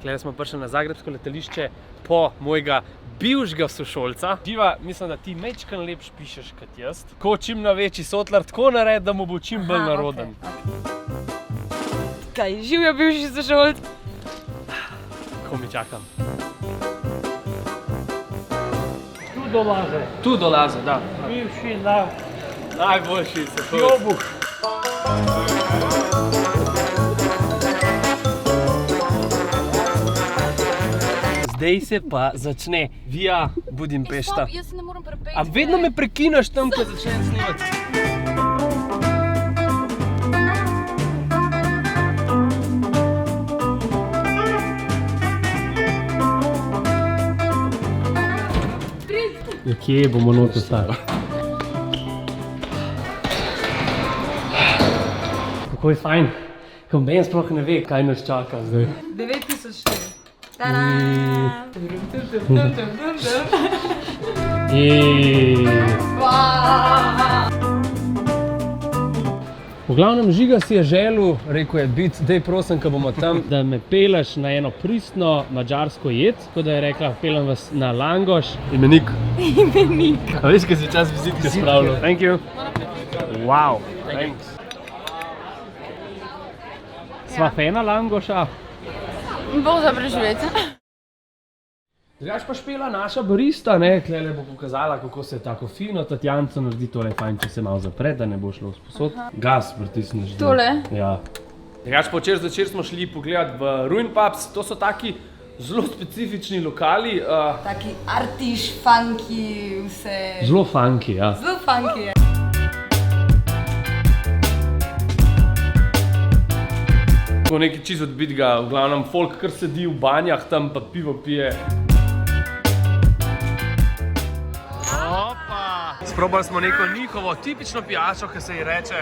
Tukaj smo prišli na zagrebsko letališče po mojega bivšega sošolca. Živa, mislim, da ti mečkan lepš pišeš kot jaz. Ko čim na večji sotlar, tako nared, da mu bo čim bolj naroden. Kaj, živijo bivši sošolc? Ko mi čakam. Tu dolaze. Tu dolaze, da. Bivši najboljši sošolc. Jobuš. Zdaj se pa začne Via Budimpešta. Stop, jaz se ne moram prepeti. A vedno me prekinaš tam, ko začnem snimati. Ja, kje bomo noto stali? Kako je fajn, ko ben sploh ne ve, kaj nas čaka zdaj. 9004. V glavnem, Žiga si je želel, rekel je, biti, daj prosim, ko bomo tam, da me peleš na eno pristno madžarsko jed, tako da je rekla, pelem vas na langoš. Imenik. Imenik. A veš, kaj si čas vizitke spravljal? Thank you. Wow, thanks. Sva fena langoša? Bo za preživeti. Drugač pa špela naša barista, ne, tlele bo pokazala, kako se tako fino Tatjanco naredi, tole je fajn, če se malo zapre, da ne bo šlo sposod. Gas pritisneš. Tole? Ja. Drugač pa včeraj zvečer smo šli pogledat v Ruin Pubs, to so taki zelo specifični lokali. Taki artiš, funky, vse. Zelo funky, ja. Zelo funky je. Tako nekaj čisto odbitega, v glavnem folk kar sedi v banjah tam pa pivo pije. Opa! Sprobali smo neko njihovo tipično pijačo, ki se ji reče...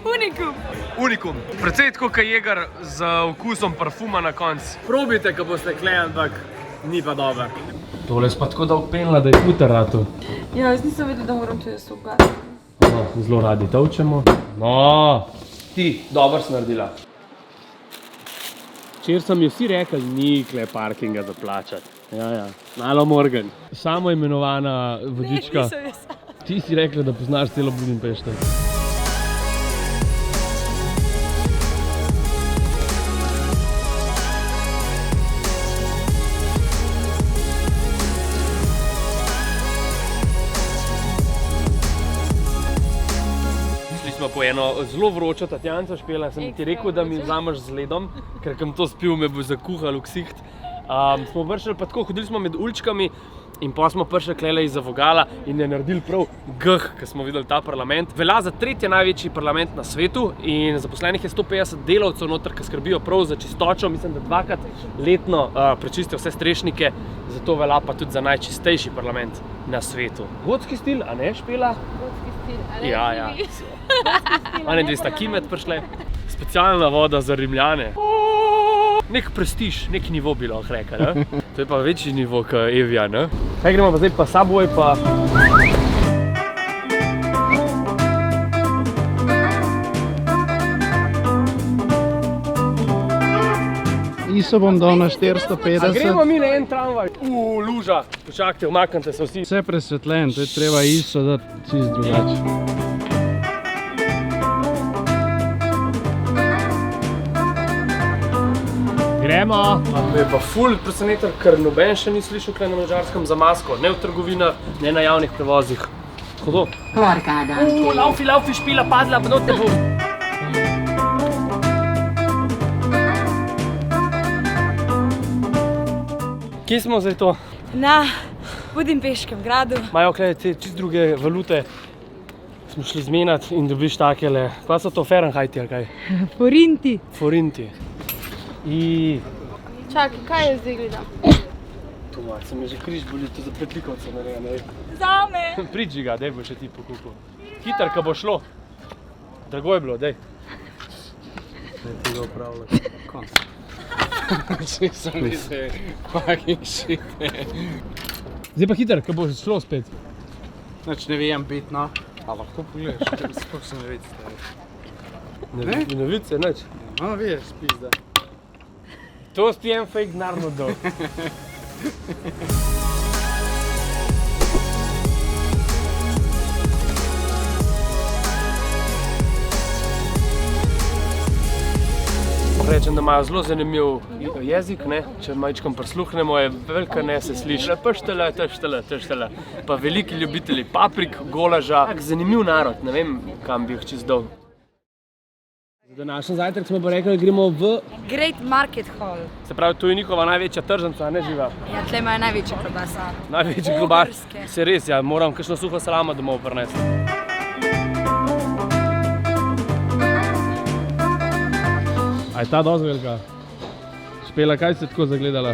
Unikum. Unikum. Precej tako kot jegar z okusom parfuma na koncu. Probite, ko boste kle, ampak ni pa dober. Tole si pa tako dolg penila, da je puter ratu. Ja, jaz nisem vedela, da moram to jaz ugasiti. No, zelo radi tolčemo. No! Ti, dobro si naredila. Včeraj so mi vsi rekli, ni kle parkinga za plačati. Ja. Malo Morgan. Samo imenovana vodička. Ne, nisem jaz. Ti si rekla, da poznaš celo Budimpešto. Po eno zelo vročo Tatjanco špela, sem ti rekel, da mi vzameš z ledom, ker kam to spil, me bo zakuhal v ksiht. Smo vršili pa tako, hodili smo med uličkami in pa smo prišli klele iz Vogala in je naredili prav gh, ko smo videli ta parlament. Velja za tretji največji parlament na svetu in zaposlenih je 150 delavcev noter, ki skrbijo prav za čistočo. Mislim, da dvakrat letno prečistijo vse strešnike, zato velja pa tudi za najčistejši parlament na svetu. Gotski stil, a ne špela? Gotski stil, a ne? Ja. Ane dve sta kimet prišle. Specialna voda za Rimljane. Nek prestiž, nek nivo bi lahko rekel, ne? To je pa večji nivo kot Evija, ne? Kaj gremo pa zdaj pa Subway pa... Iso bom dal na 450. A gremo mi na en tramvaj? Luža. Počakajte, umaknite se vsi. Vse presvetljen, to je treba Iso dati čist drugače. Gremo! Me je pa ful presenetil, ker noben še ni slišal tukaj na Madžarskem za masko. Ne v trgovinah, ne na javnih prevozih. Hodo. Laufi, špila, padla, pa te bo. Kje smo zdaj to? Na Budimpeškem gradu. Imajo tukaj te čist druge valute. Smo šli zmenati in dobiš takele. Kaj so to, Fahrenheiti ali kaj? Forinti. Forinti. Čakaj, kaj je zdaj gledam? Tu malo, se mi že križ boli, to za pretlikovce narejeno. Zame! Pridži ga, dej bo še ti pokukal. Hitar, ko bo šlo. Drago je bilo, dej. Ne ti ga upravljati. Konc. Če sem mislil, fucking shit, Zdaj pa hitar, ko bo šlo spet. Znači ne vem biti, no. A lahko pogledaš, ker sploh se ne vidi. Ne vidice, nič. No, vidiš, pizda. To spijem fake denarno dol. Rečem, da imajo zelo zanimiv jezik, ne? Če majčkam prisluhnemo, je velika ne se sliši. Prštele, teštele. Pa veliki ljubitelji paprik, golaža. Tak zanimiv narod, ne vem, kam bi jih čist dal. Za današnji zajtrk smo pa rekli, da gremo v... Great Market Hall. Se pravi, to je njihova največja tržnica, ne Živa? Ja, tle imajo največja klobasa. Največji klobas. Ogrske. Se res, ja, moram kakšno suho salamo domov prinesti. A je ta dosti velika? Špela, kaj si tako zagledala?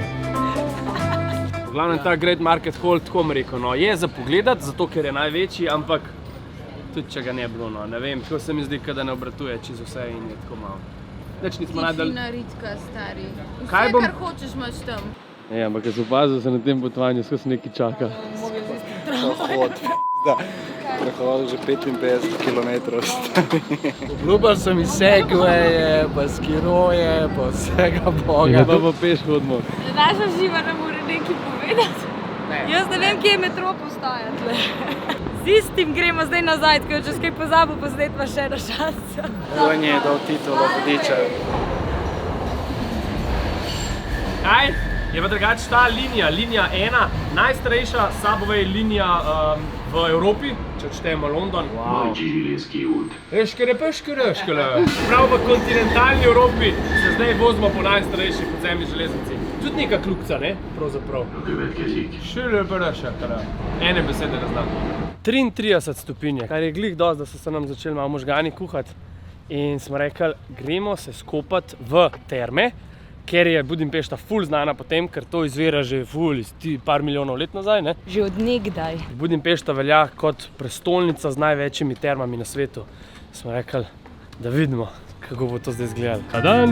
V glavnem ta Great Market Hall, tako bom rekel, no, je za pogledat, zato ker je največji, ampak tudi če ga ne bilo, no, ne vem, tako se mi zdi, da ne obratuje čez vse in je tako malo. Nič nismo najdali. Fina ritka, stari. Vse, Kaj bom- kar hočeš, imaš tam. Ne, ampak jaz opazil se na tem potovanju, skozi nekaj čaka. Prehodil že 55 km. Obljubili so mi segwaye, pa skiroje, pa vsega boga. Pa pa peš hodimo. Naša Živa nam mora nekaj povedati. Jaz ne vem, kje je metro postaja tle. Z istim gremo zdaj nazaj, ker če kaj pozabil, pa zdaj pa še ena šansa. On je dal titulo vodiča. Kaj? Je pa drugače ta linija 1, najstarejša Subway linija v Evropi, če odštejemo London. Wow. Eškere. Prav v kontinentalni Evropi se zdaj vozimo po najstarejši podzemni železnici. Tudi neka kljukca, ne? Pravzaprav. Ene besede ne znam. 33 stopinje, kar je glih dosti, da so se nam začeli malo možgani kuhati. In smo rekli, gremo se skopati v terme, ker je Budimpešta ful znana po tem, ker to izvira že ful iz par milijonov let nazaj, ne? Že od nekdaj. Budimpešta velja kot prestolnica z največjimi termami na svetu. Smo rekli, da vidimo, kako bo to zdaj izgledalo. Tan.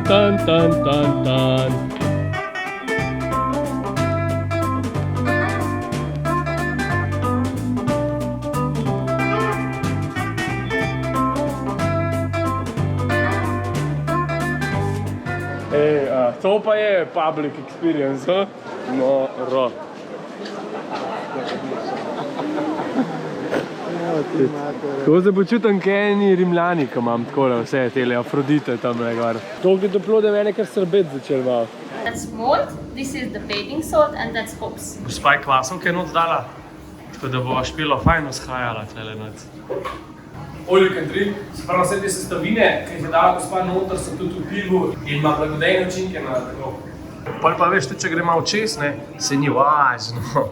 To pa je public experience, Noro. Tako se počutim kot eni Rimljani, ko imam takole vse tele Afrodite tamle gor. Toliko je toplo, da je mene kar srbet začel malo. That's malt, this is the baking salt and that's hops. Gospa je kvasovke not dala, tako da bova Špelo fajn vzhajala tlele noc. All you can drink, se pravi vse te sestavine, ki jih je dala gospa noter, so tudi v pivu in ima blagodejne učinke na telo. Pol pa veš, tudi če gre malo čez, ne, se ni važno.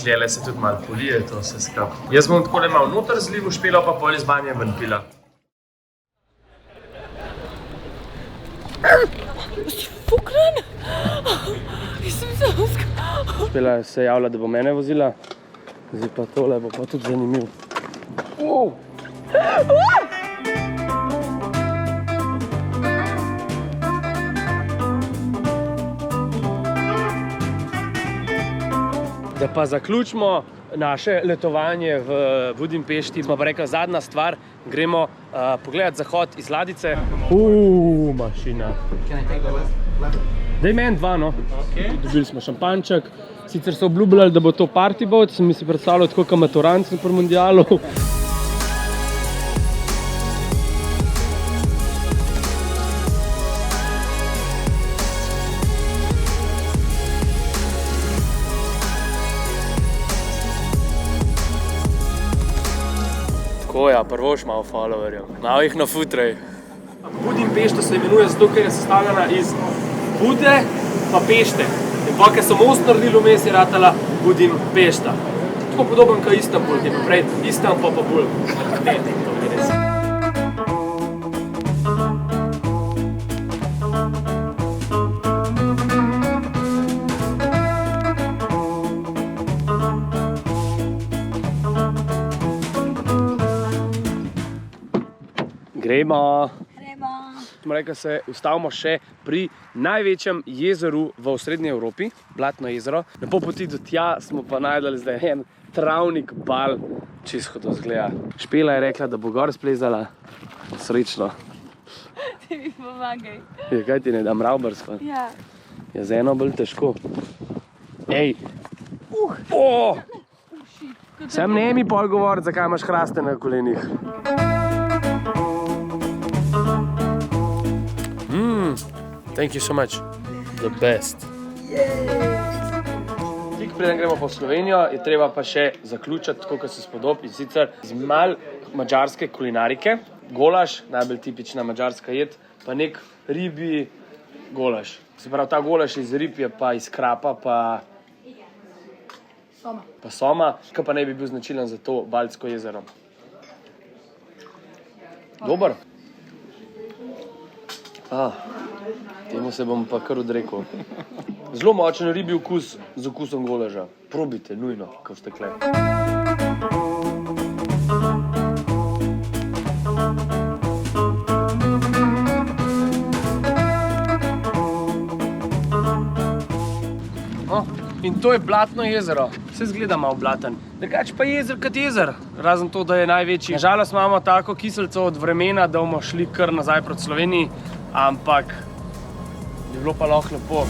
Tlele se tudi malo polije to vse skupaj. Jaz bom takole malo noter zlivu Špelo, pa pol iz banje ven pila. Fukran? Mislim, da Špela se je javila, da bo mene vozila, zdaj pa tole bo pa tudi zanimiv. Da pa zaključimo naše letovanje v Budimpešti, smo pa rekli, zadnja stvar, gremo pogledat zahod iz Ladice. Mašina. Daj meni dva, no. Dobili smo šampanček, sicer so obljubljali, da bo to party boat, sem mi si predstavljal tako kot Maturanc pri mundialu. Tako ja, prvoš malo followerjev, malo jih nafutraj. Budimpešta se imenuje zato, ker je sestavljena iz Bude pa Pešte. In pa, ker so most naredili vmes, je ratala Budimpešta. Tako podoben kot Istanbul, ki je pa prej Istanbul pa bolj. Ne, to je res. Gremo. Smo rekli, da se ustavimo še pri največjem jezeru v osrednji Evropi, Blatno jezero. Na pol poti do tja smo pa najdali zdaj en travnik bal, čisto to zgleda. Špela je rekla, da bo gor splezala. Srečno. Ti mi pomagaj. Kaj ti ne dam, Raubersko? Ja. Je z eno bolj težko. Ej! Oh! Sem ne mi pol govoriti, zakaj imaš hraste na kolenih. Thank you so much. The best. Tik preden gremo po Slovenijo, je treba pa še zaključiti, tako kot se spodob, in sicer z malo madžarske kulinarike. Golaž, najbolj tipična madžarska jed, pa nek ribi golaž. Se pravi, ta golaž iz rib je pa iz krapa, pa soma, ki pa naj bi bil značilen za to Baltsko jezero. Dober. Temu se bom pa kar odrekel. Zelo močen ribi okus z okusom golaža. Probite, nujno, ko ste kle. In to je Blatno jezero. Vse zgleda malo blaten. Drugače pa jezer kot jezer, razen to, da je največji. Nažalost imamo tako kiselco od vremena, da bomo šli kar nazaj proti Sloveniji, ampak bi bilo pa lahko lepo.